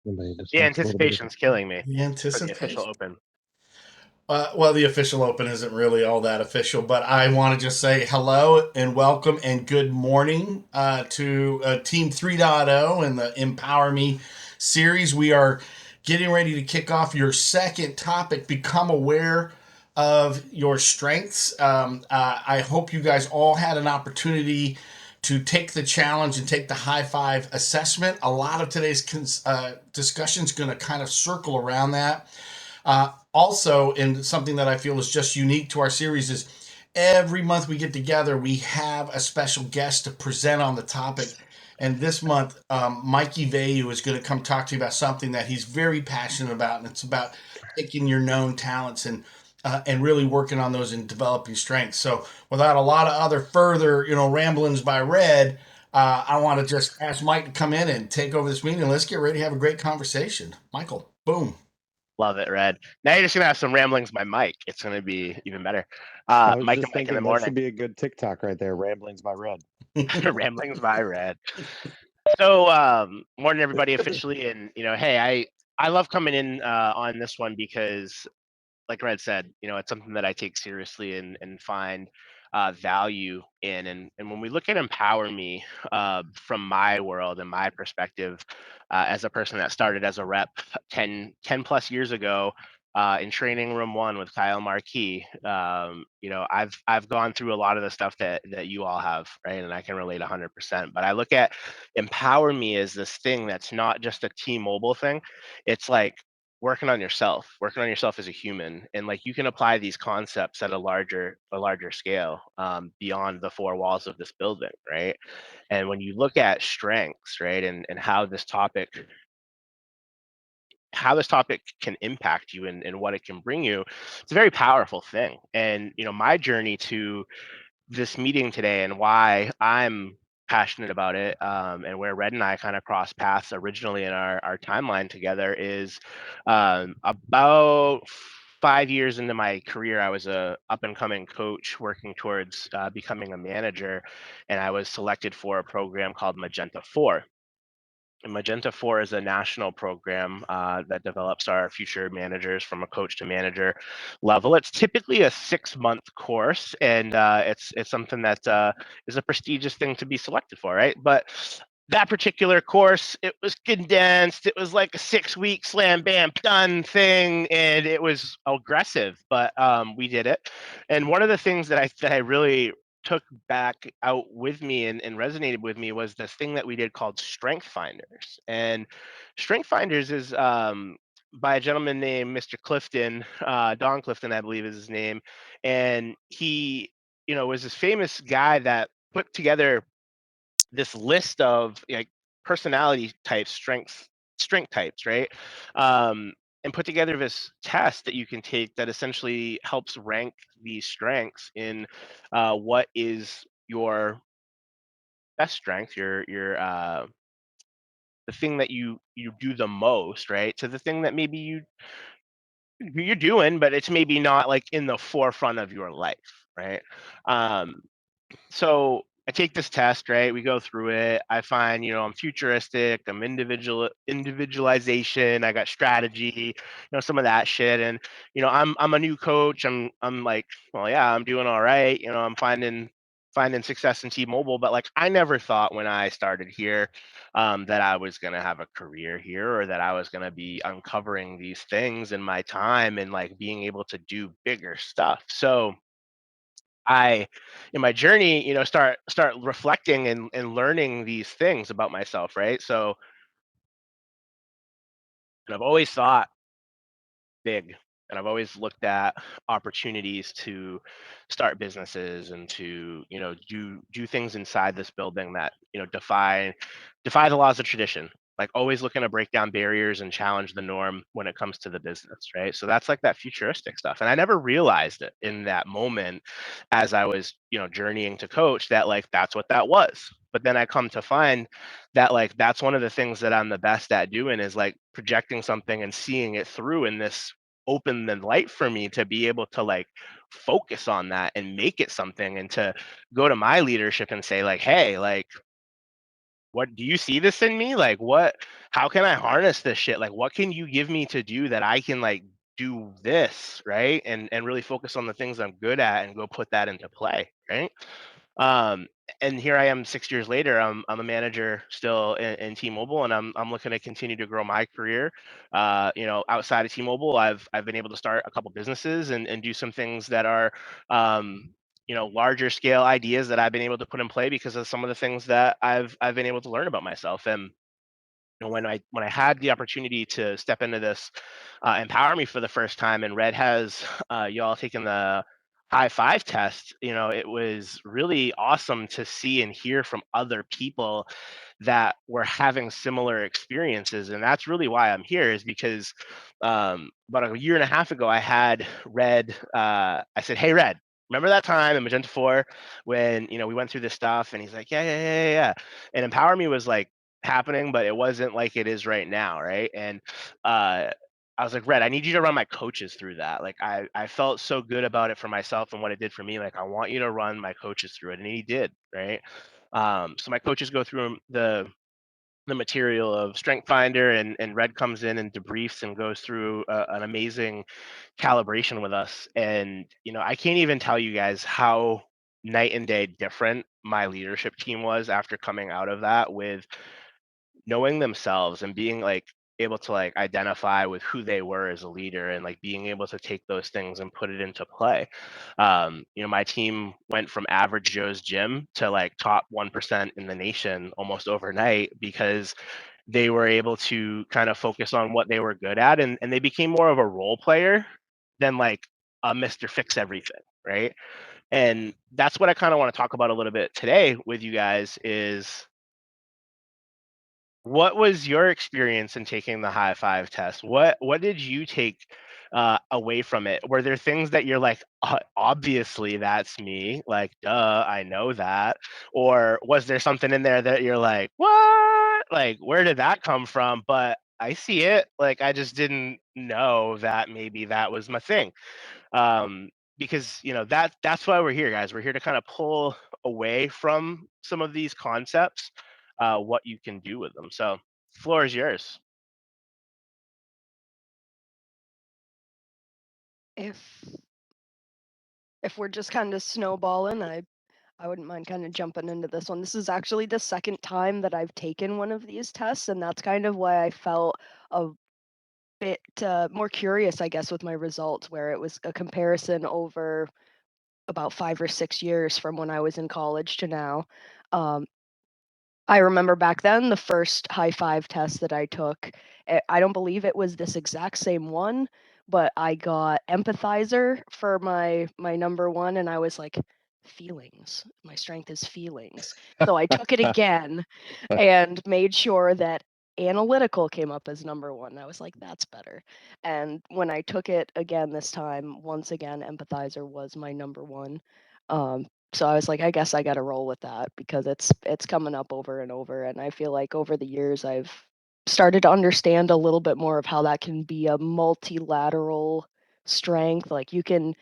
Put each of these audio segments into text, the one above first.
Anybody just The wants a little bit of anticipation's killing me The for the official anticipation. open. Well, the official open isn't really all that official, but I want to just say hello and welcome and good morning to Team 3.0 and the Empower Me series. We are getting ready to kick off your second topic, become aware of your strengths. I hope you guys all had an opportunity to take the challenge and take the high five assessment. A lot of today's discussion is going to kind of circle around that. Also, and something that I feel is just unique to our series is every month we get together, we have a special guest to present on the topic. And this month, Mikey Vayu is going to come talk to you about something that he's very passionate about, and it's about taking your known talents and really working on those and developing strengths. So, without a lot of other further, ramblings by Red, I want to just ask Mike to come in and take over this meeting. Let's get ready to have a great conversation. Michael, boom. Love it, Red. Now you're just gonna have some ramblings by Mike. It's gonna be even better. I was Mike and just Mike in the thinking that morning. should be a good TikTok right there. Ramblings by Red. Ramblings by Red. So morning everybody officially, and hey, I love coming in on this one because like Red said, it's something that I take seriously and find value in. And when we look at Empower Me from my world and my perspective, as a person that started as a rep 10 plus years ago in training room one with Kyle Marquis, I've gone through a lot of the stuff that you all have, right? And I can relate 100%. But I look at Empower Me as this thing that's not just a T-Mobile thing. It's like working on yourself as a human, and like you can apply these concepts at a larger scale, beyond the four walls of this building, right? And when you look at strengths, right, and how this topic can impact you and what it can bring you, it's a very powerful thing. And my journey to this meeting today and why I'm passionate about it, and where Red and I kind of crossed paths originally in our timeline together is about 5 years into my career. I was a up and coming coach working towards becoming a manager, and I was selected for a program called Magenta 4. And Magenta 4 is a national program that develops our future managers from a coach to manager level. It's typically a 6-month course, and it's something that is a prestigious thing to be selected for, right? But that particular course, it was condensed. It was like a 6-week slam bam done thing, and it was aggressive, but we did it. And one of the things that I really took back out with me and resonated with me was this thing that we did called Strength Finders. And Strength Finders is by a gentleman named Mr. Clifton, Don Clifton, I believe is his name. And he, was this famous guy that put together this list of like personality types, strength types, right? Um, and put together this test that you can take that essentially helps rank these strengths in what is your best strength, your the thing that you do the most, right? To the thing that maybe you're doing, but it's maybe not like in the forefront of your life, right? Um, so I take this test, right? We go through it. I find, I'm futuristic, I'm individualization, I got strategy, some of that shit. And, I'm a new coach. I'm like, well, yeah, I'm doing all right. I'm finding success in T-Mobile, but like I never thought when I started here that I was gonna have a career here or that I was gonna be uncovering these things in my time and like being able to do bigger stuff. So I, in my journey, start reflecting and learning these things about myself, right? So, and I've always thought big, and I've always looked at opportunities to start businesses and to do things inside this building that defy the laws of tradition. Like always looking to break down barriers and challenge the norm when it comes to the business, right? So that's like that futuristic stuff, and I never realized it in that moment as I was journeying to coach that like that's what that was. But then I come to find that like that's one of the things that I'm the best at doing is like projecting something and seeing it through in this open the light for me to be able to like focus on that and make it something and to go to my leadership and say like, hey, like what do you see this in me? Like, what, how can I harness this shit? Like, what can you give me to do that I can like do this, right? And really focus on the things I'm good at and go put that into play, right? Um, and here I am 6 years later. I'm a manager still in T-Mobile, and I'm looking to continue to grow my career. Outside of T-Mobile, I've been able to start a couple businesses and do some things that are larger scale ideas that I've been able to put in play because of some of the things that I've been able to learn about myself. And when I had the opportunity to step into this Empower Me for the first time, and Red has y'all taken the high five test, it was really awesome to see and hear from other people that were having similar experiences. And that's really why I'm here, is because about a year and a half ago, I had Red, I said, "Hey, Red, remember that time in Magenta 4 when, we went through this stuff?" And he's like, "Yeah, yeah, yeah, yeah, yeah." And Empower Me was like happening, but it wasn't like it is right now, right? And I was like, "Red, I need you to run my coaches through that." Like I felt so good about it for myself and what it did for me. Like, I want you to run my coaches through it. And he did, right? So my coaches go through the material of Strength Finder, and Red comes in and debriefs and goes through an amazing calibration with us. And I can't even tell you guys how night and day different my leadership team was after coming out of that, with knowing themselves and being like able to like identify with who they were as a leader, and like being able to take those things and put it into play. My team went from average Joe's gym to like top 1% in the nation almost overnight, because they were able to kind of focus on what they were good at, and they became more of a role player than like a Mr. Fix Everything, right? And that's what I kind of want to talk about a little bit today with you guys is, what was your experience in taking the high five test? What did you take away from it? Were there things that you're like, obviously that's me, like, duh, I know that," or was there something in there that you're like, what? Like, where did that come from? But I see it. Like, I just didn't know that maybe that was my thing. um, because that's why we're here, guys. We're here to kind of pull away from some of these concepts, what you can do with them. So, floor is yours. If if we're just kind of snowballing, I wouldn't mind kind of jumping into this one. This is actually the second time that I've taken one of these tests, and that's kind of why I felt a bit more curious, I guess, with my results, where it was a comparison over about 5 or 6 years from when I was in college to now. Um, I remember back then the first high five test that I took, I don't believe it was this exact same one, but I got empathizer for my number one, and I was like, feelings. My strength is feelings. So I took it again and made sure that analytical came up as number one. I was like, that's better. And when I took it again this time, once again, empathizer was my number one. So I was like, I guess I got to roll with that because it's coming up over and over, and I feel like over the years I've started to understand a little bit more of how that can be a multilateral strength. Like you can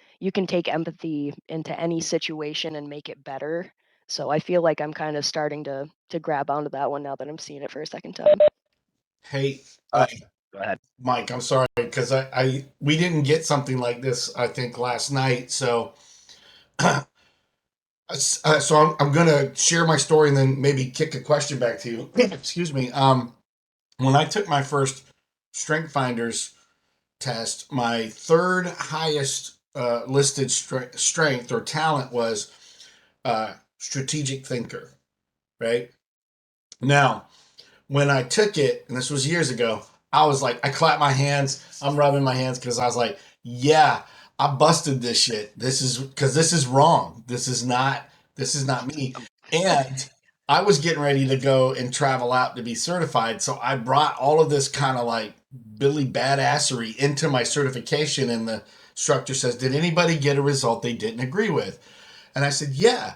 take empathy into any situation and make it better. So I feel like I'm kind of starting to grab onto that one now that I'm seeing it for a second time. Hey, Uh, Go ahead. Mike, I'm sorry because I we didn't get something like this. I think last night, so I'm gonna share my story and then maybe kick a question back to you. Excuse me. When I took my first Strength Finders test, my third highest listed strength or talent was strategic thinker. Right now, when I took it, and this was years ago, I was like, I clapped my hands. I'm rubbing my hands because I was like, yeah, I busted this shit. This is wrong. This is not me. And I was getting ready to go and travel out to be certified. So I brought all of this kind of like Billy badassery into my certification. And the instructor says, did anybody get a result they didn't agree with? And I said, yeah,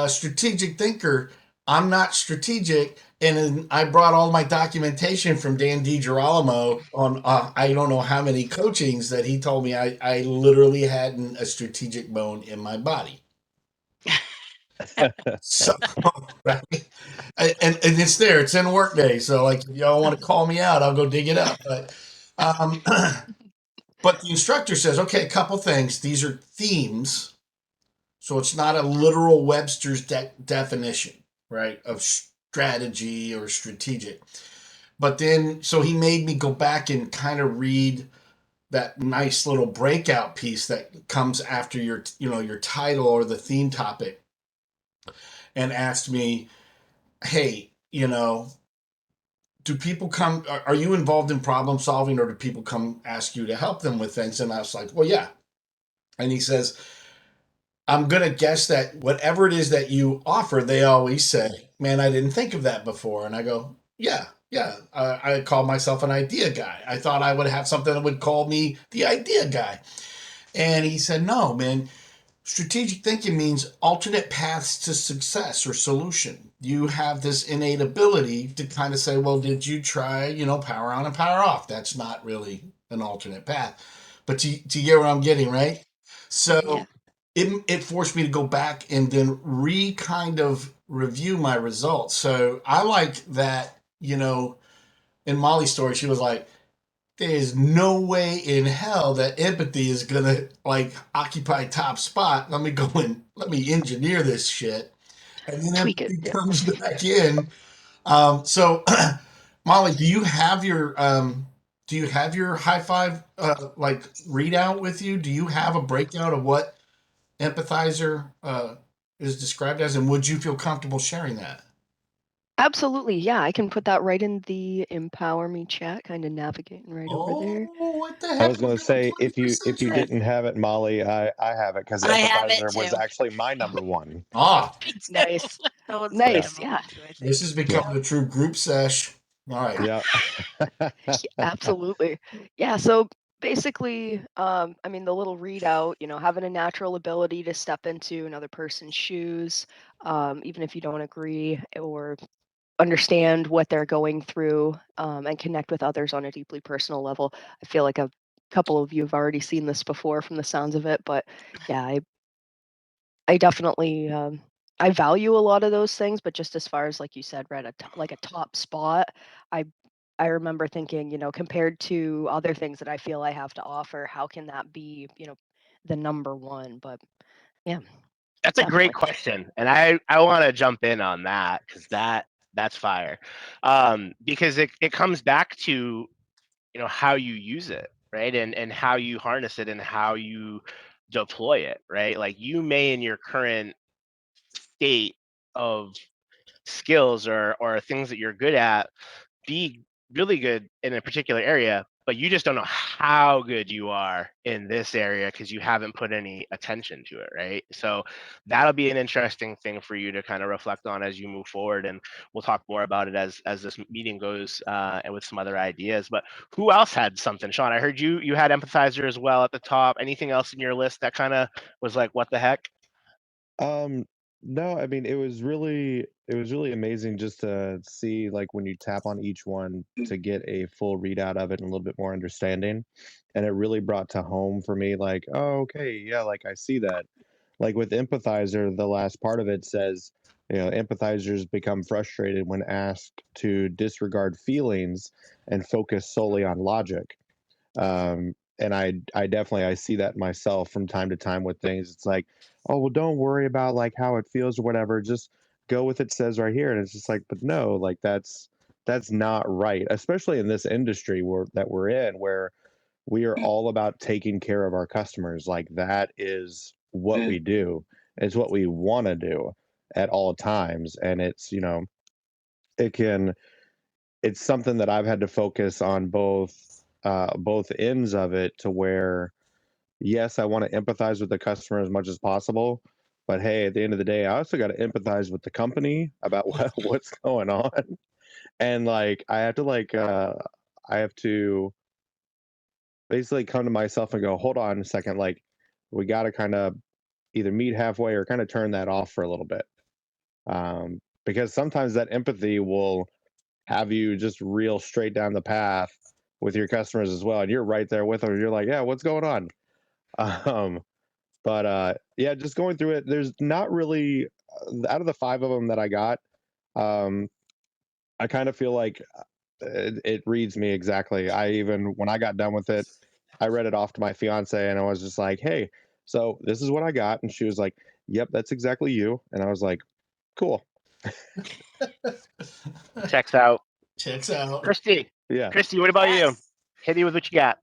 strategic thinker. I'm not strategic. And then I brought all my documentation from Dan DiGirolamo on I don't know how many coachings that he told me I literally hadn't a strategic bone in my body. So, right? And it's there. It's in Workday. So, like, if y'all want to call me out, I'll go dig it up. Um, but the instructor says, okay, a couple things. These are themes. So it's not a literal Webster's definition, right, of strategy or strategic. But then, so he made me go back and kind of read that nice little breakout piece that comes after your title or the theme topic, and asked me, hey, do people come, are you involved in problem solving, or do people come ask you to help them with things? And I was like, well, yeah. And he says, I'm going to guess that whatever it is that you offer, they always say, man, I didn't think of that before. And I go, yeah, yeah. I call myself an idea guy. I thought I would have something that would call me the idea guy. And he said, no, man, strategic thinking means alternate paths to success or solution. You have this innate ability to kind of say, well, did you try, power on and power off? That's not really an alternate path. But do you get where I'm getting, right? So Yeah. it forced me to go back and then kind of review my results. So I like that, in Molly's story, she was like, there's no way in hell that empathy is gonna like occupy top spot. Let me go and let me engineer this shit, and then Tweak it. empathy Yeah. comes back in. So, Molly, do you have your high five like readout with you? Do you have a breakout of what empathizer is described as, and would you feel comfortable sharing that? Absolutely. Yeah, I can put that right in the EmpowerMe chat, kind of navigating right over there. Oh, what the I heck? was We're going to doing say if you 21st century. didn't have it, Molly, I have it because I have it empathizer was too. actually my number one. Ah, Me too. Nice. That was my Yeah. Nice. number Yeah. one too, I think. this is Yeah. becoming a true group sesh. All right. Yeah. Absolutely. Yeah. So basically, I mean, the little readout, having a natural ability to step into another person's shoes, even if you don't agree or understand what they're going through, and connect with others on a deeply personal level. I feel like a couple of you have already seen this before from the sounds of it, but yeah, I definitely I value a lot of those things, but just as far as like you said, Red, like a top spot, I I remember thinking, compared to other things that I feel I have to offer, how can that be, the number one? But yeah, That's a great definitely. question, and I want to jump in on that because that's fire, because it comes back to how you use it, right, and how you harness it and how you deploy it, right. Like you may in your current state of skills or things that you're good at be really good in a particular area, but you just don't know how good you are in this area because you haven't put any attention to it, right? So that'll be an interesting thing for you to kind of reflect on as you move forward, and we'll talk more about it as this meeting goes, and with some other ideas. But who else had something? Sean, I heard you had empathizer as well at the top. Anything else in your list that kind of was like, what the heck? Um, no, I mean it was really amazing just to see like when you tap on each one to get a full readout of it and a little bit more understanding. And it really brought to home for me like, oh, okay, yeah, like I see that. Like with empathizer, the last part of it says, empathizers become frustrated when asked to disregard feelings and focus solely on logic. And I definitely I see that myself from time to time with things. It's like, oh well, don't worry about like how it feels or whatever. Just go with it says right here. And it's just like, but no, like that's not right, especially in this industry that we're in, where we are all about taking care of our customers. Like that is what we do. It's what we want to do at all times. And it can it's something that I've had to focus on both ends of it to where yes, I want to empathize with the customer as much as possible, but hey, at the end of the day, I also got to empathize with the company about what's going on, and like I have to basically come to myself and go, hold on a second, like we got to kind of either meet halfway or kind of turn that off for a little bit, because sometimes that empathy will have you just reel straight down the path with your customers as well, and you're right there with them. You're like, yeah, what's going on? Um, but yeah, just going through it, there's not really out of the 5 of them that I got, um, I kind of feel like it reads me exactly. When I got done with it, I read it off to my fiance, and I was just like, "Hey, so this is what I got," and she was like, "Yep, that's exactly you," and I was like, "Cool, Checks out. Checks out. Christy, yeah." what about you? Yes. Hit me with what you got.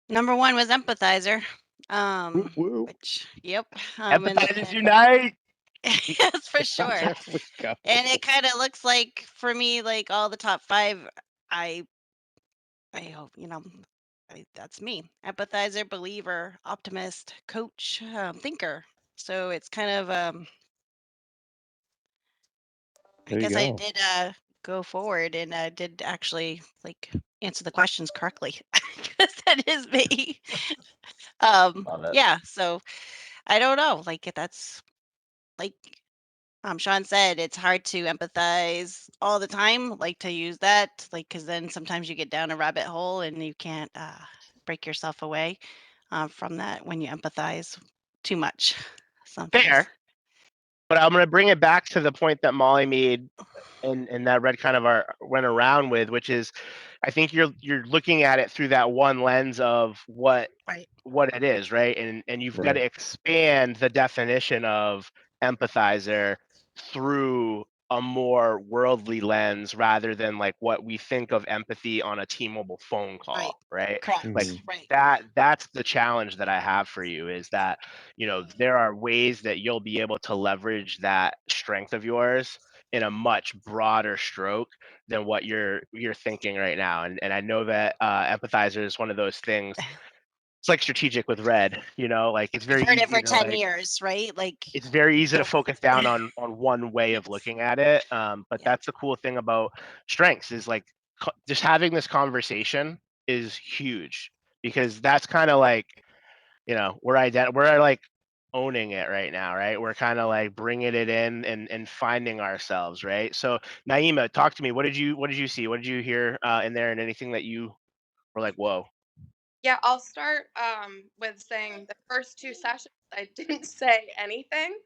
Number one was empathizer. Whoop, whoop. Which, yep. Empathizers unite. Yes, for sure. There we go. And it kind of looks like for me, like all the top 5, I hope, that's me. Empathizer, believer, optimist, coach, thinker. So it's kind of, I There you guess I go. did go forward and did actually like answer the questions correctly. Because that is me. Love it. Yeah, so I don't know. Like that's like Sean said, it's hard to empathize all the time, like to use that, like because then sometimes you get down a rabbit hole and you can't break yourself away from that when you empathize too much. Sometimes. Fair. But I'm going to bring it back to the point that Molly made and that Red kind of went around with, which is, I think you're looking at it through that one lens of what Right. it is, right? And you've got to Right. expand the definition of empathizer through a more worldly lens rather than like what we think of empathy on a T-Mobile phone call, right? Correct. Like Mhm. Right. that's the challenge that I have for you, is that, there are ways that you'll be able to leverage that strength of yours in a much broader stroke than what you're thinking right now. And I know that empathizer is one of those things. It's like strategic with red, like it's I've very heard it easy for to 10 like, years, right? Like, it's very easy to go for focus it. down on one way of looking at it. But Yeah. that's the cool thing about strengths, is like just having this conversation is huge, because that's kind of like, we're like owning it right now, right? We're kind of like bringing it in and finding ourselves, right? So Naima, talk to me. What did you see? What did you hear in there, and anything that you were like, whoa? Yeah, I'll start with saying the first 2 sessions I didn't say anything,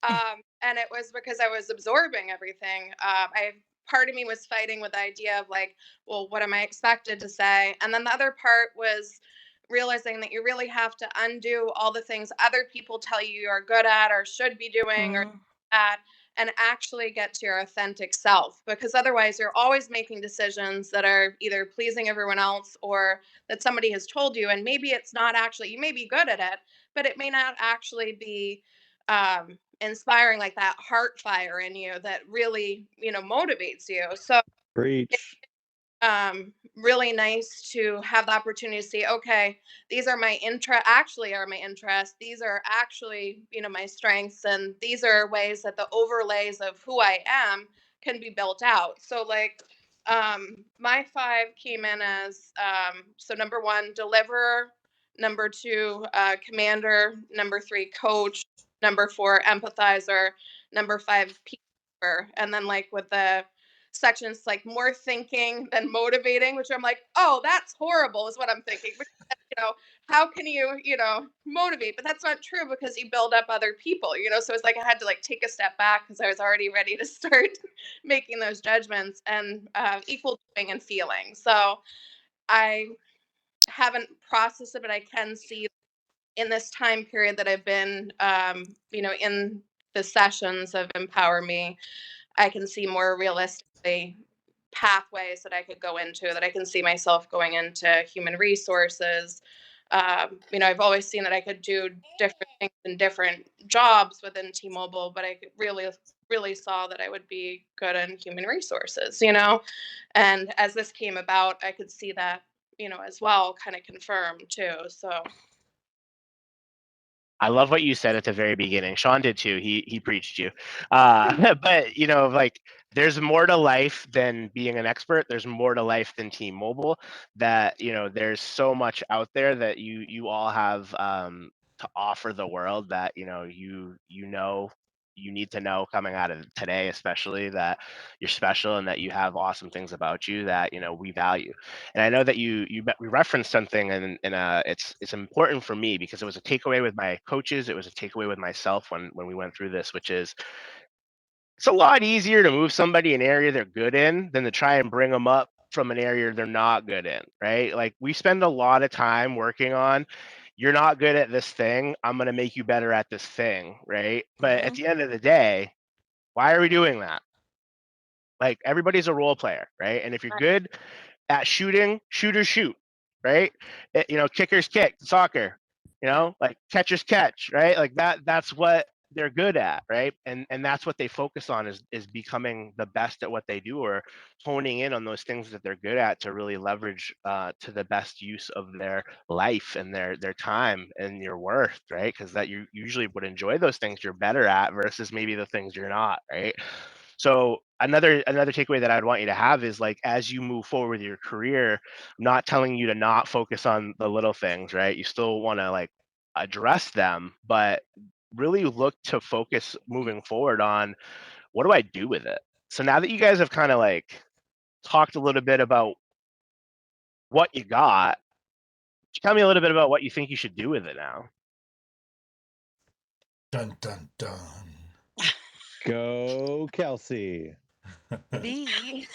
and it was because I was absorbing everything. I Part of me was fighting with the idea of like, well, what am I expected to say? And then the other part was realizing that you really have to undo all the things other people tell you you're good at or should be doing or Mhm. at, and actually get to your authentic self, because otherwise you're always making decisions that are either pleasing everyone else or that somebody has told you, and maybe it's not actually, you may be good at it, but it may not actually be inspiring, like that heart fire in you that really motivates you. So Preach. really nice to have the opportunity to see, okay, these are my interests, these are actually my strengths, and these are ways that the overlays of who I am can be built out. So like my 5 came in as so number 1, deliverer; number 2, commander; number 3, coach; number 4, empathizer; number 5, peacekeeper. And then like with the sections like more thinking than motivating, which I'm like, oh, that's horrible, is what I'm thinking. But, how can you, motivate? But that's not true, because you build up other people. So it's like I had to like take a step back because I was already ready to start making those judgments, and equal doing and feeling. So I haven't processed it, but I can see in this time period that I've been, in the sessions of Empower Me, I can see more realistically pathways that I could go into, that I can see myself going into human resources. I've always seen that I could do different things in different jobs within T-Mobile, but I could really saw that I would be good in human resources. And as this came about, I could see that, as well, kind of confirmed too. So I love what you said at the very beginning. Sean did too. He preached you. But like, there's more to life than being an expert. There's more to life than T-Mobile. That there's so much out there that you all have to offer the world, that you know you need to know coming out of today, especially that you're special and that you have awesome things about you that, you know, we value. And I know that we referenced something, and it's important for me because it was a takeaway with my coaches. It was a takeaway with myself when we went through this, which is it's a lot easier to move somebody an area they're good in than to try and bring them up from an area they're not good in, right? Like we spend a lot of time working on, you're not good at this thing, I'm going to make you better at this thing, right? But at Mhm. the end of the day, why are we doing that? Like everybody's a role player, right? And if you're Right. good at shooting, shooters shoot, right? You know, kickers kick, soccer, you know, like catchers catch, right? Like that's what they're good at, right? And that's what they focus on is becoming the best at what they do, or honing in on those things that they're good at to really leverage to the best use of their life and their time and your worth, right? Because that you usually would enjoy those things you're better at versus maybe the things you're not, right? So another takeaway that I'd want you to have is like as you move forward with your career, I'm not telling you to not focus on the little things, right? You still want to like address them, but really look to focus moving forward on what do I do with it? So now that you guys have kind of like talked a little bit about what you got, tell me a little bit about what you think you should do with it now. Dun dun dun. Go, Kelsey. Me.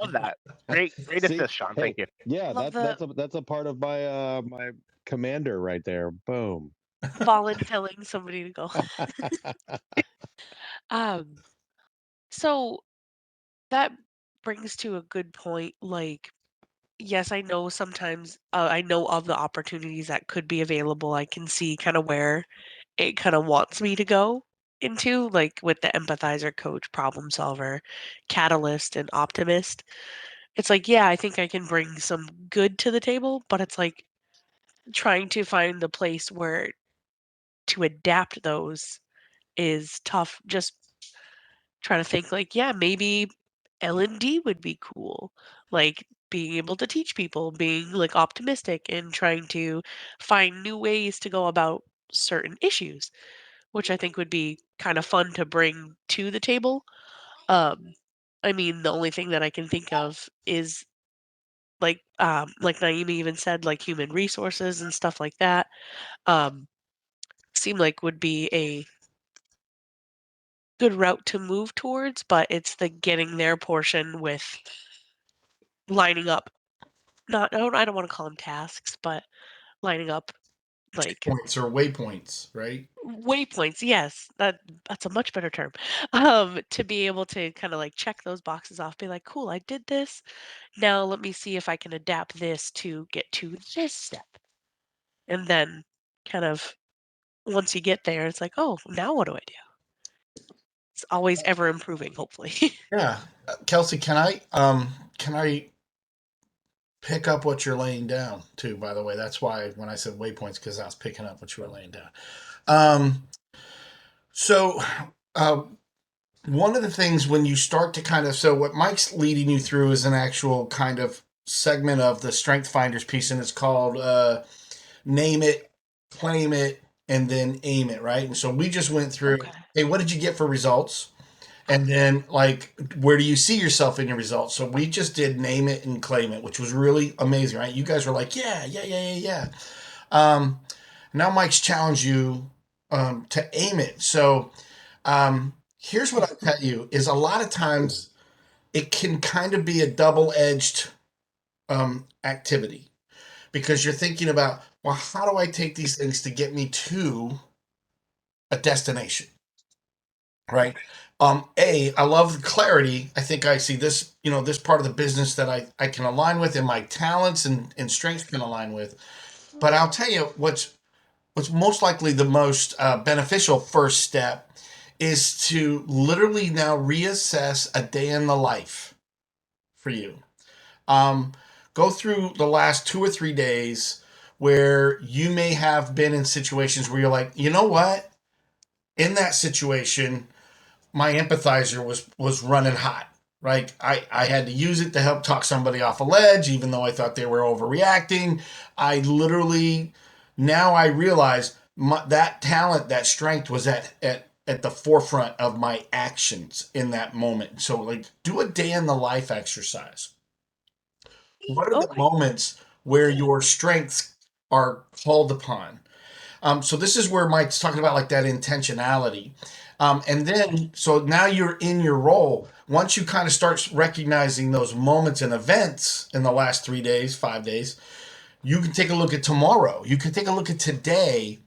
Love that. Great See, assist, Sean. hey, Thank you. yeah, Love the that's a part of my my commander right there. Boom. volunteering somebody to go. Um, so that brings to a good point. Like, yes, I know sometimes I know of the opportunities that could be available. I can see kind of where it kind of wants me to go into, like with the empathizer, coach, problem solver, catalyst, and optimist. It's like, yeah, I think I can bring some good to the table, but it's like trying to find the place where to adapt those is tough. Just trying to think like, yeah, maybe L&D would be cool. Like being able to teach people, being like optimistic and trying to find new ways to go about certain issues, which I think would be kind of fun to bring to the table. Um I mean, the only thing that I can think of is like Naomi even said, like human resources and stuff like that. Um seem like would be a good route to move towards, but it's the getting there portion with lining up. Not I don't want to call them tasks, but lining up like Points or waypoints, right? waypoints. Yes, that's a much better term. To be able to kind of like check those boxes off, be like, cool, I did this. Now let me see if I can adapt this to get to this step, and then kind of once you get there, it's like, oh, now what do I do? It's always ever improving, hopefully. Yeah. Kelsey, can I pick up what you're laying down too, by the way? That's why when I said waypoints, because I was picking up what you were laying down. Um so uh one of the things when you start to kind of, so what Mike's leading you through is an actual kind of segment of the Strength Finders piece, and it's called Name It, Claim It, and then Aim It, right? And so we just went through, Okay. hey, what did you get for results? And then, like, where do you see yourself in your results? So we just did Name It and Claim It, which was really amazing, right? You guys were like, yeah, yeah, yeah, yeah, yeah. Um, Now Mike's challenged you to aim it. So here's what I'll tell you is a lot of times it can kind of be a double-edged activity because you're thinking about, well, how do I take these things to get me to a destination, right? I love the clarity. I think I see this, this part of the business that I can align with and my talents and strengths can align with. But I'll tell you what's most likely the most beneficial first step is to literally now reassess a day in the life for you. Um, Go through the last 2 or 3 days where you may have been in situations where you're like, you know what? In that situation, my empathizer was running hot. Right, I had to use it to help talk somebody off a ledge, even though I thought they were overreacting. I literally now I realize that talent, that strength was at at the forefront of my actions in that moment. So, like, do a day in the life exercise. What are the Okay. moments where your strengths are called upon? So this is where Mike's talking about like that intentionality. And then, so now you're in your role. Once you kind of start recognizing those moments and events in the last 3 days, 5 days, you can take a look at tomorrow. You can take a look at today,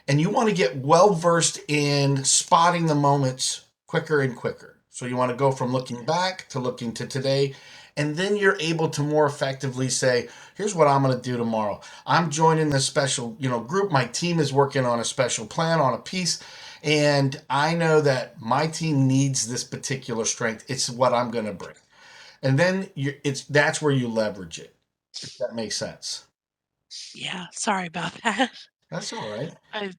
and you want to get well versed in spotting the moments quicker and quicker. So you want to go from looking back to looking to today, and then you're able to more effectively say, here's what I'm going to do tomorrow. I'm joining this special, group. My team is working on a special plan on a piece, and I know that my team needs this particular strength. It's what I'm going to bring. And then that's where you leverage it. If that makes sense. Yeah, sorry about that. That's all right. I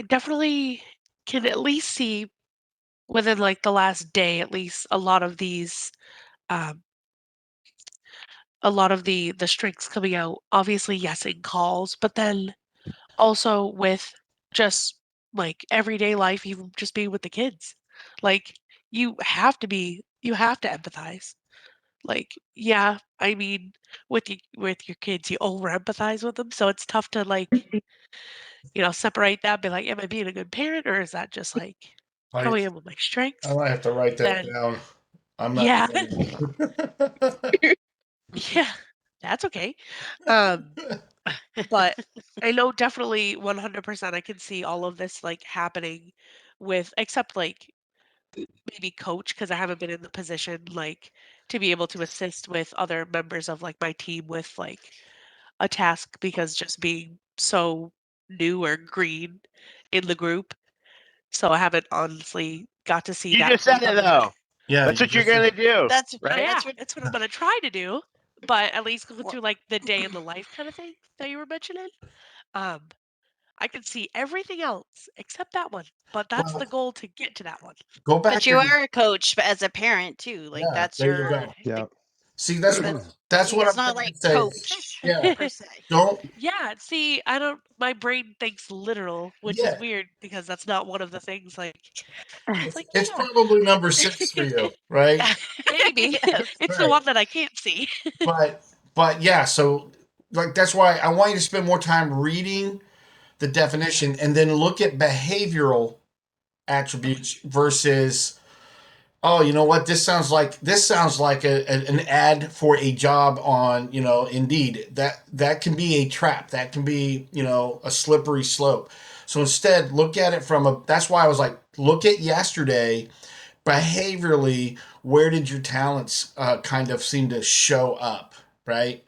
definitely can at least see within like the last day, at least um, a lot of the strengths coming out. Obviously, yes, in calls, but then also with just like everyday life, even just being with the kids. Like you have to empathize. Like, yeah, I mean, with your kids, you over empathize with them, so it's tough to like, separate that, be like, am I being a good parent or is that just like how I I am with my I strengths? might have to write that Then down. I'm not yeah, doing yeah, that's okay. Um, but I know definitely 100% I can see all of this like happening with except like maybe coach because I haven't been in the position like to be able to assist with other members of like my team with like a task because just being so new or green in the group. So I haven't honestly got to see You that just said it firsthand. though. Yeah, That's you what you're just said gonna it. do, That's right? Yeah, that's what it's what I'm gonna try to do. But at least go well, through like the day in the life kind of thing that you were mentioning. Um, I can see everything else except that one. But that's the Well, goal to get to that one. go but back you and are a coach as a parent too. Like yeah, that's there you your go. Okay. like Yeah. See, that's that's what it's I'm not trying like to say. coach Yeah, per se. don't. Yeah, see, I don't my brain thinks literal, which is Yeah, weird because that's not one of the things like it's like, it's yeah. probably number 6 for you, right? Maybe. Yes, it's the Right. one that I can't see. But yeah, so like that's why I want you to spend more time reading the definition and then look at behavioral attributes versus oh, you know what? This sounds like an ad for a job on Indeed. That can be a trap. That can be a slippery slope. So instead, look at it from a. That's why I was like, look at yesterday behaviorally. Where did your talents kind of seem to show up, right?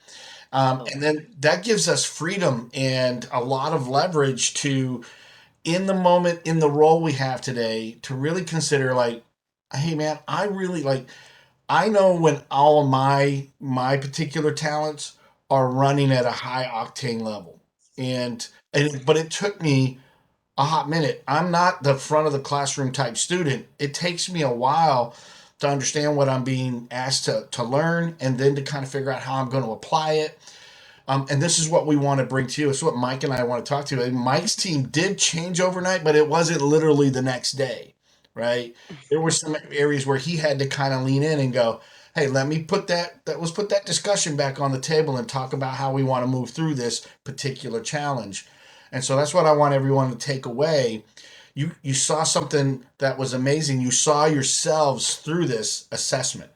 And Okay. then that gives us freedom and a lot of leverage to in the moment in the role we have today to really consider like hey man, I really like I know when all of my particular talents are running at a high octane level. And but it took me a hot minute. I'm not the front of the classroom type student. It takes me a while to understand what I'm being asked to learn and then to kind of figure out how I'm going to apply it. And this is what we want to bring to you. It's what Mike and I want to talk to you. And Mike's team did change overnight, but it wasn't literally the next day, right? There were some areas where he had to kind of lean in and go, "Hey, let me let's put that discussion back on the table and talk about how we want to move through this particular challenge." And so that's what I want everyone to take away. You saw something that was amazing. You saw yourselves through this assessment.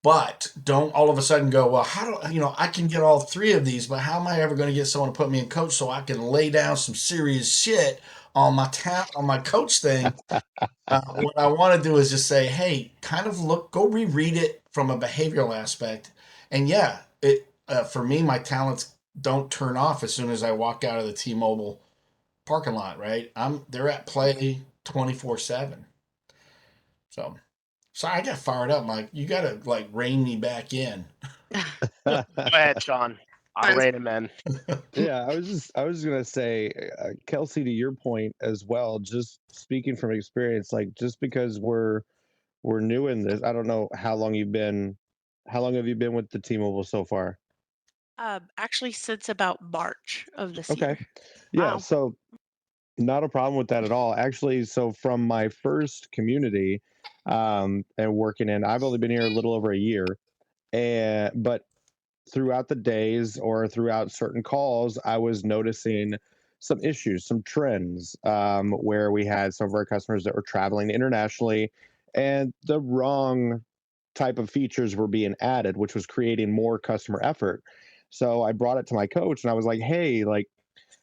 But don't all of a sudden go, well, how do I can get all three of these, but how am I ever going to get someone to put me in coach so I can lay down some serious shit on on my coach thing? What I want to do is just say, hey, kind of go reread it from a behavioral aspect, and yeah, it for me, my talents don't turn off as soon as I walk out of the T-Mobile parking lot. Right, they're at play 24/7. So. Sorry, I got fired up, Mike. You gotta like rein me back in. Go ahead, Sean. I'll Fun. rein him in. Yeah, I was gonna say, Kelsey, to your point as well. Just speaking from experience, like just because we're new in this, I don't know how long you've been. How long have you been with the T-Mobile so far? Actually since about March of this Okay, year. yeah. Wow. So Not a problem with that at all. Actually, so from my first community, and working in, I've only been here a little over a year, and but throughout the days or throughout certain calls, I was noticing some issues, some trends, where we had some of our customers that were traveling internationally, and the wrong type of features were being added, which was creating more customer effort. So I brought it to my coach, and I was like, "Hey, like,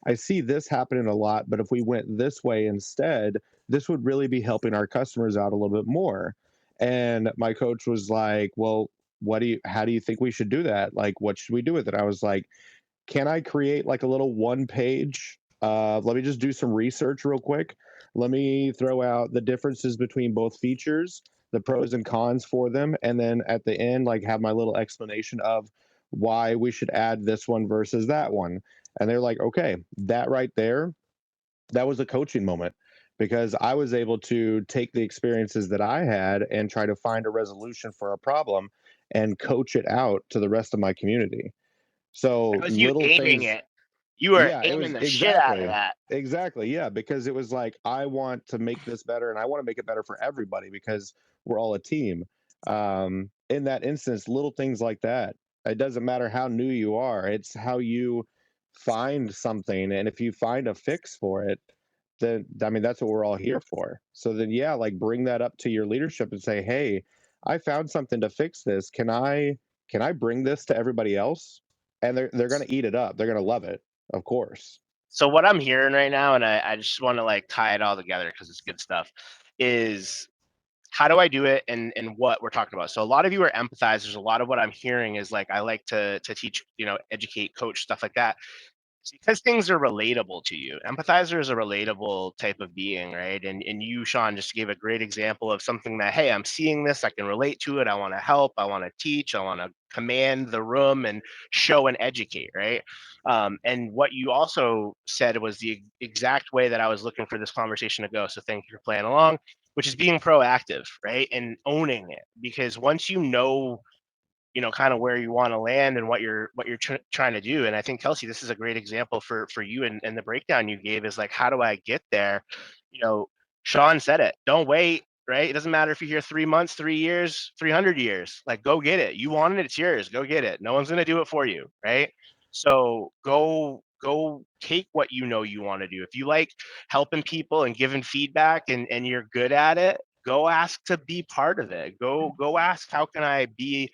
I see this happening a lot, but if we went this way instead, this would really be helping our customers out a little bit more." And my coach was like, "Well, how do you think we should do that? Like, what should we do with it?" I was like, "Can I create like a little one page? Let me just do some research real quick. Let me throw out the differences between both features, the pros and cons for them, and then at the end, like, have my little explanation of why we should add this one versus that one." And they're like, "Okay, that right there, that was a coaching moment because I was able to take the experiences that I had and try to find a resolution for a problem and coach it out to the rest of my community." So That was you little aiming things. it. You were Yeah, it aiming was the shit out of exactly. that. Exactly, yeah, because it was like, I want to make this better, and I wanna make it better for everybody because we're all a team. In that instance, little things like that, it doesn't matter how new you are, it's how you find something, and if you find a fix for it, then, I mean, that's what we're all here for. So then, yeah, like, bring that up to your leadership and say, "Hey, I found something to fix this. Can I bring this to everybody else?" And they're gonna eat it up, they're gonna love it. Of course. So what I'm hearing right now, and I just want to like tie it all together because it's good stuff, is how do I do it and what we're talking about. So a lot of you are empathizers. A lot of what I'm hearing is like I like to teach, educate, coach, stuff like that. It's because things are relatable to you. Empathizer is a relatable type of being, right? And you, Sean, just gave a great example of something that, hey, I'm seeing this, I can relate to it, I want to help, I want to teach, I want to command the room and show and educate, right? And what you also said was the exact way that I was looking for this conversation to go. So thank you for playing along, which is being proactive, right? And owning it. Because once you know, kind of where you want to land and what you're trying to do. And I think, Kelsey, this is a great example for you, and the breakdown you gave is like, how do I get there? you know Sean said it, don't wait, right? It doesn't matter if you're here 3 months, 3 years, 300 years. Like, go get it. You wanted it, it's yours. Go get it. No one's going to do it for you, right? So go take what you want to do. If you like helping people and giving feedback, and you're good at it, go ask to be part of it. Go ask, how can I be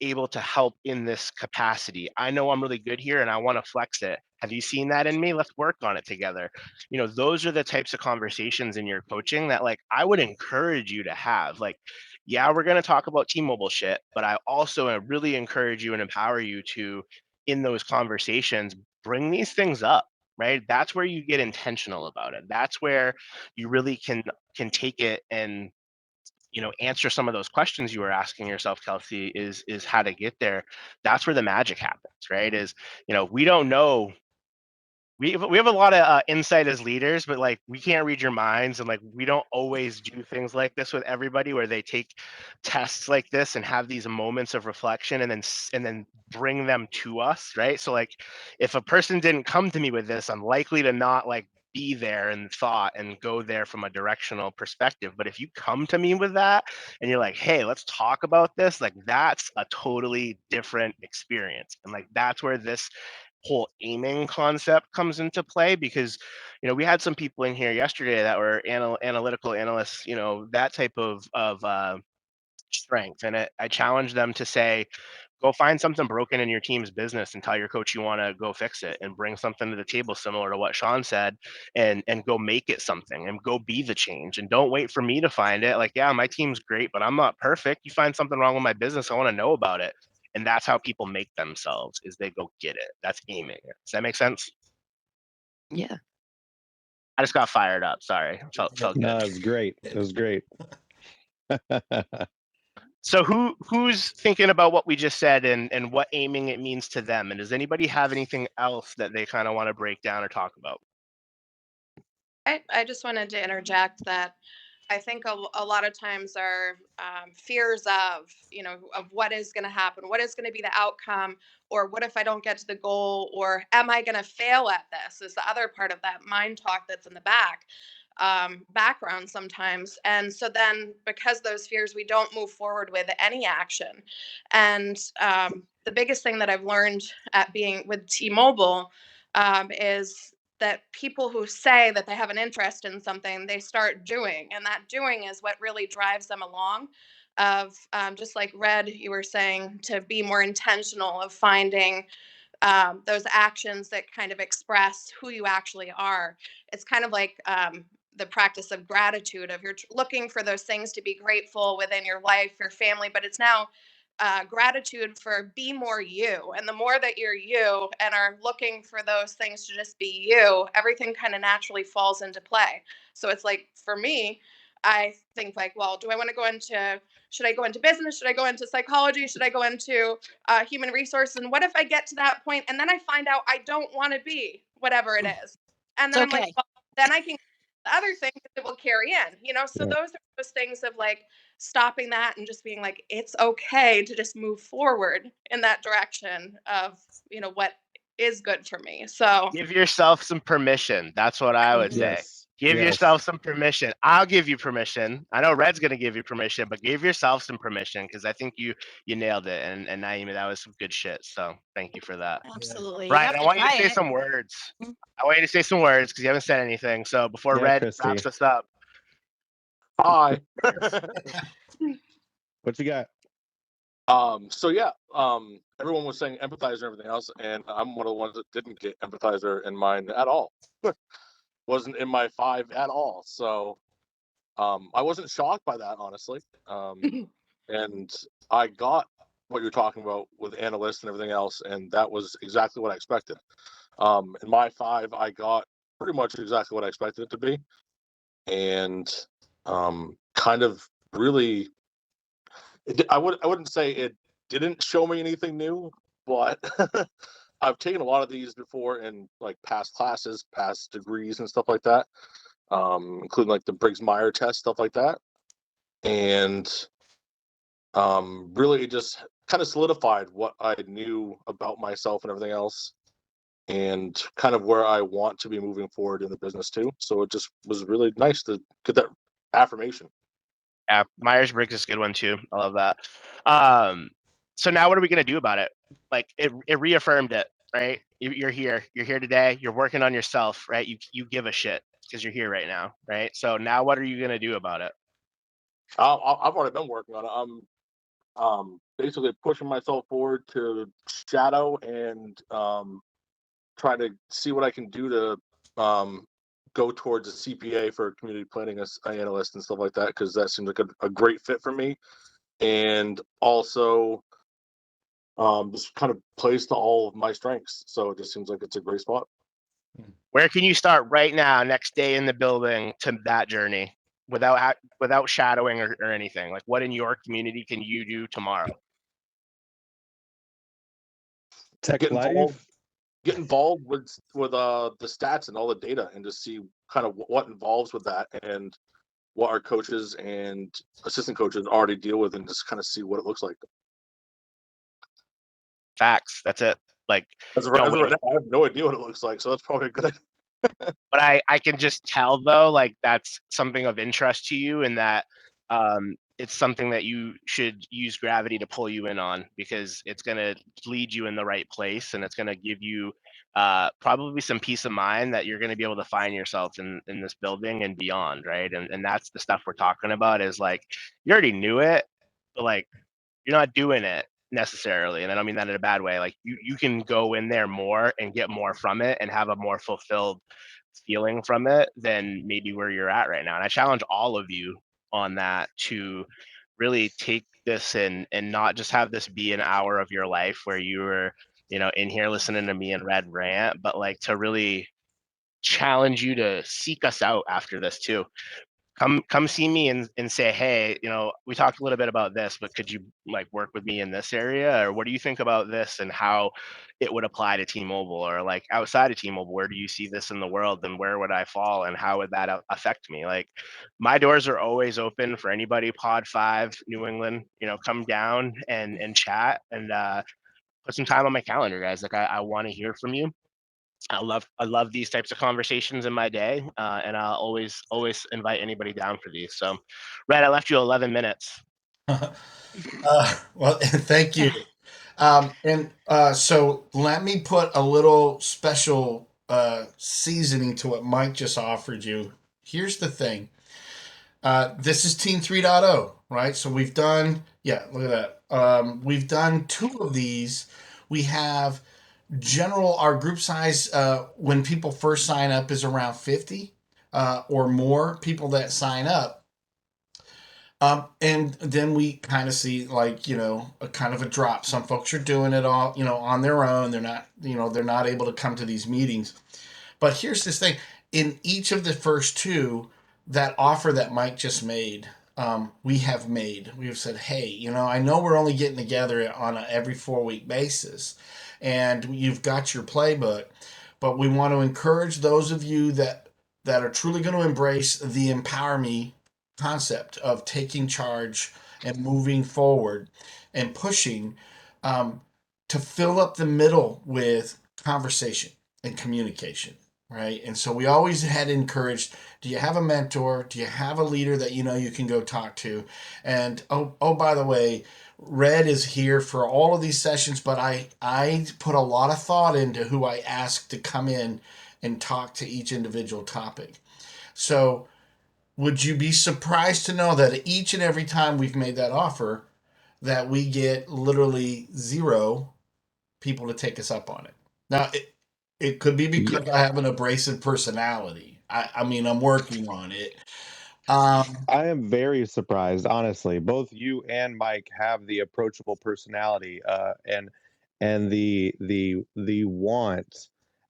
able to help in this capacity? I know I'm really good here and I want to flex it. Have you seen that in me? Let's work on it together. Those are the types of conversations in your coaching that, like, I would encourage you to have. Like, yeah, we're going to talk about T-Mobile shit, but I also really encourage you and empower you to, in those conversations, bring these things up, right? That's where you get intentional about it. That's where you really can take it and answer some of those questions you were asking yourself, Kelsey, is how to get there. That's where the magic happens, right? Is, we don't know. We have a lot of insight as leaders, but like, we can't read your minds, and like, we don't always do things like this with everybody, where they take tests like this and have these moments of reflection, and then bring them to us, right? So like, if a person didn't come to me with this, I'm likely to not like be there in thought and go there from a directional perspective. But if you come to me with that and you're like, hey, let's talk about this, like, that's a totally different experience. And like, that's where this whole aiming concept comes into play, because we had some people in here yesterday that were analytical analysts, that type of strength. And I challenged them to say, go find something broken in your team's business and tell your coach you want to go fix it, and bring something to the table similar to what Sean said, and go make it something, and go be the change. And don't wait for me to find it. Like, yeah, my team's great, but I'm not perfect. You find something wrong with my business, I want to know about it. And that's how people make themselves, is they go get it. That's aiming it. Does that make sense? Yeah. I just got fired up. Sorry. Felt good. No, it was great. It was great. So who's thinking about what we just said, and what aiming it means to them? And does anybody have anything else that they kind of want to break down or talk about? I just wanted to interject that I think a lot of times are fears of, of what is going to happen, what is going to be the outcome, or what if I don't get to the goal, or am I going to fail at this? Is the other part of that mind talk that's in the background sometimes. And so then, because those fears, we don't move forward with any action. And the biggest thing that I've learned at being with T-Mobile is that people who say that they have an interest in something, they start doing, and that doing is what really drives them along. Of just like Red, you were saying, to be more intentional of finding those actions that kind of express who you actually are. It's kind of like the practice of gratitude, of you're looking for those things to be grateful within your life, your family, but it's now gratitude for be more you. And the more that you're you and are looking for those things to just be you, everything kind of naturally falls into play. So it's like, for me, I think like, well, do I want to go into, should I go into business? Should I go into psychology? Should I go into human resources? And what if I get to that point and then I find out I don't want to be whatever it is? And It's then I'm like, okay. well, then I can the other things that will carry in. So Yeah. those are those things of like stopping that and just being like, it's okay to just move forward in that direction of, what is good for me. So Give yourself some permission. That's what I would Mhm. say. Yes. Give Yes. yourself some permission. I'll give you permission. I know Red's gonna give you permission, but give yourself some permission, because I think you nailed it. And Naima, that was some good shit. So thank you for that. Absolutely. You Ryan, have I to want you to try say it. some words. Mhm. I want you to say some words because you haven't said anything. So before Yeah, Red Christy. wraps us up, Hi. What you got? So yeah, everyone was saying empathizer and everything else, and I'm one of the ones that didn't get empathizer in mine at all. Wasn't in my 5 at all. So I wasn't shocked by that, honestly. And I got what you're talking about with analysts and everything else, and that was exactly what I expected. In my 5, I got pretty much exactly what I expected it to be, and kind of really, I wouldn't say it didn't show me anything new, but I've taken a lot of these before in like past classes, past degrees, and stuff like that, including like the Briggs Meyer test, stuff like that, and really it just kind of solidified what I knew about myself and everything else, and kind of where I want to be moving forward in the business too. So it just was really nice to get that affirmation. yeah, Myers Briggs is a good one too. I love that. So now what are we gonna do about it? Like it reaffirmed it, right? You're here. You're here today. You're working on yourself, right? You give a shit because you're here right now, right? So now what are you gonna do about it? I've already been working on it. I'm basically pushing myself forward to shadow and try to see what I can do to go towards a CPA for community planning as an analyst and stuff like that, because that seems like a great fit for me. And also just kind of plays to all of my strengths. So it just seems like it's a great spot. Where can you start right now, next day in the building, to that journey without shadowing or anything? Like, what in your community can you do tomorrow? Tech Get involved. Life. Get involved with the stats and all the data, and just see kind of what involves with that, and what our coaches and assistant coaches already deal with, and just kind of see what it looks like. Facts. That's it. Like, As of don't right wait. now, I have no idea what it looks like, so that's probably a good idea. But I can just tell though, like that's something of interest to you, and that it's something that you should use gravity to pull you in on, because it's going to lead you in the right place, and it's going to give you probably some peace of mind that you're going to be able to find yourself in this building and beyond, right? And that's the stuff we're talking about, is like you already knew it, but like you're not doing it necessarily, and I don't mean that in a bad way. Like you can go in there more and get more from it and have a more fulfilled feeling from it than maybe where you're at right now. And I challenge all of you on that, to really take this and not just have this be an hour of your life where you were, in here listening to me and Red rant, but like to really challenge you to seek us out after this too. come see me and say, hey, we talked a little bit about this, but could you like work with me in this area, or what do you think about this and how it would apply to T-Mobile, or like outside of T-Mobile, where do you see this in the world, and where would I fall, and how would that affect me? Like, my doors are always open for anybody. Pod 5 New England, come down and chat, and put some time on my calendar, guys. Like, I want to hear from you. I love these types of conversations in my day, and I'll always invite anybody down for these. So, Red, I left you 11 minutes. Well, thank you. So let me put a little special seasoning to what Mike just offered you. Here's the thing. This is Team 3.0, right? So we've done, yeah, look at that. We've done 2 of these. We have our group size when people first sign up is around 50 or more people that sign up. And then we kind of see like, a kind of a drop. Some folks are doing it all, on their own. They're not able to come to these meetings. But here's this thing. In each of the first 2, that offer that Mike just made, we have made. We have said, hey, I know we're only getting together on a every 4-week basis, and you've got your playbook, but we want to encourage those of you that are truly going to embrace the EmpowerMe concept of taking charge and moving forward and pushing, to fill up the middle with conversation and communication, right? And so we always had encouraged, do you have a mentor? Do you have a leader that you can go talk to? And oh by the way, Red is here for all of these sessions, but I put a lot of thought into who I asked to come in and talk to each individual topic. So would you be surprised to know that each and every time we've made that offer, that we get literally 0 people to take us up on it? Now, it could be because I have an abrasive personality. I mean, I'm working on it. I am very surprised, honestly. Both you and Mike have the approachable personality, and the want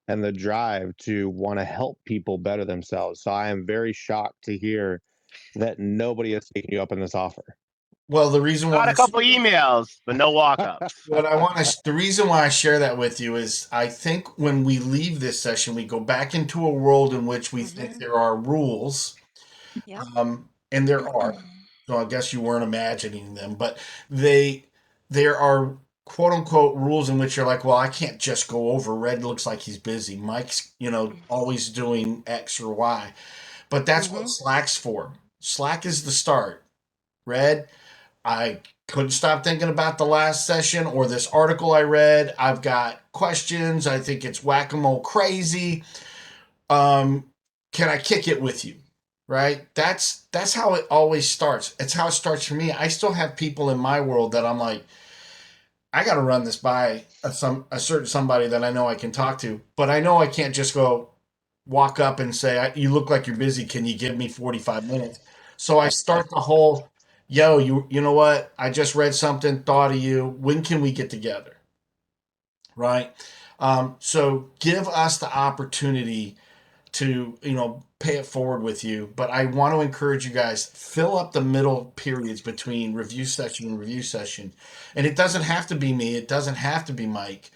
and the drive to want to help people better themselves. So I am very shocked to hear that nobody has taken you up on this offer. Well, the reason Got why a couple emails, but no walk-ups. the reason why I share that with you is I think when we leave this session, we go back into a world in which we think there are rules. Yep. And there are. So I guess you weren't imagining them, but there are quote unquote rules in which you're like, well, I can't just go over. Red looks like he's busy. Mike's, always doing X or Y. But that's what Slack's for. Slack is the start. Red, I couldn't stop thinking about the last session or this article I read. I've got questions. I think it's whack-a-mole crazy. Can I kick it with you? Right? That's how it always starts. It's how it starts for me. I still have people in my world that I'm like, I got to run this by a certain somebody that I know I can talk to, but I know I can't just go walk up and say, "You look like you're busy. Can you give me 45 minutes?" So I start the whole, "Yo, you know what? I just read something, thought of you. When can we get together?" Right? So give us the opportunity to pay it forward with you, but I want to encourage you guys, fill up the middle periods between review session and review session. And it doesn't have to be me, it doesn't have to be Mike,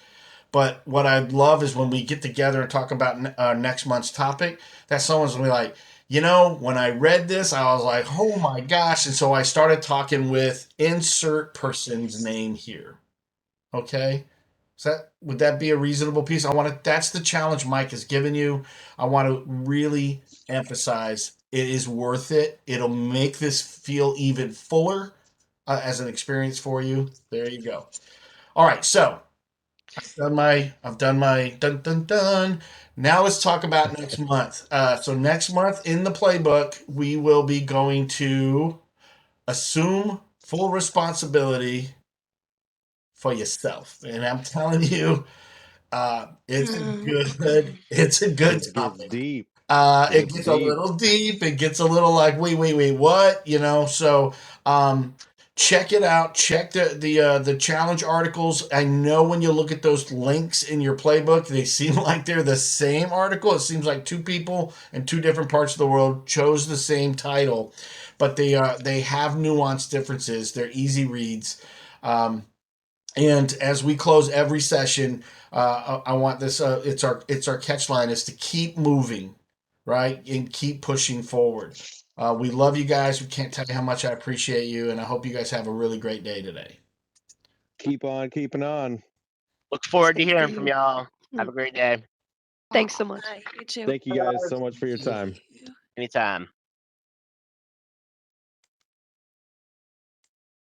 but what I'd love is when we get together and talk about next month's topic, that someone's gonna be like, when I read this, I was like, oh my gosh. And so I started talking with insert person's name here. Okay. Would that be a reasonable piece? That's the challenge Mike has given you. I want to really emphasize it is worth it. It'll make this feel even fuller as an experience for you. There you go. All right, so I've done my dun dun dun. Now let's talk about next month. So next month in the playbook, we will be going to assume full responsibility for yourself, and I'm telling you, it's a good It gets topic. deep. It gets a little deep. It gets a little like, wait, what? So, check it out. Check the challenge articles. I know when you look at those links in your playbook, they seem like they're the same article. It seems like two people in two different parts of the world chose the same title, but they have nuanced differences. They're easy reads. And as we close every session, I want this. It's our catch line is to keep moving, right, and keep pushing forward. We love you guys. We can't tell you how much I appreciate you, and I hope you guys have a really great day today. Keep on keeping on. Look forward to Thank hearing from you. y'all. Have a great day. Thanks so much. Bye. You too. Thank you guys so much for your time. Anytime.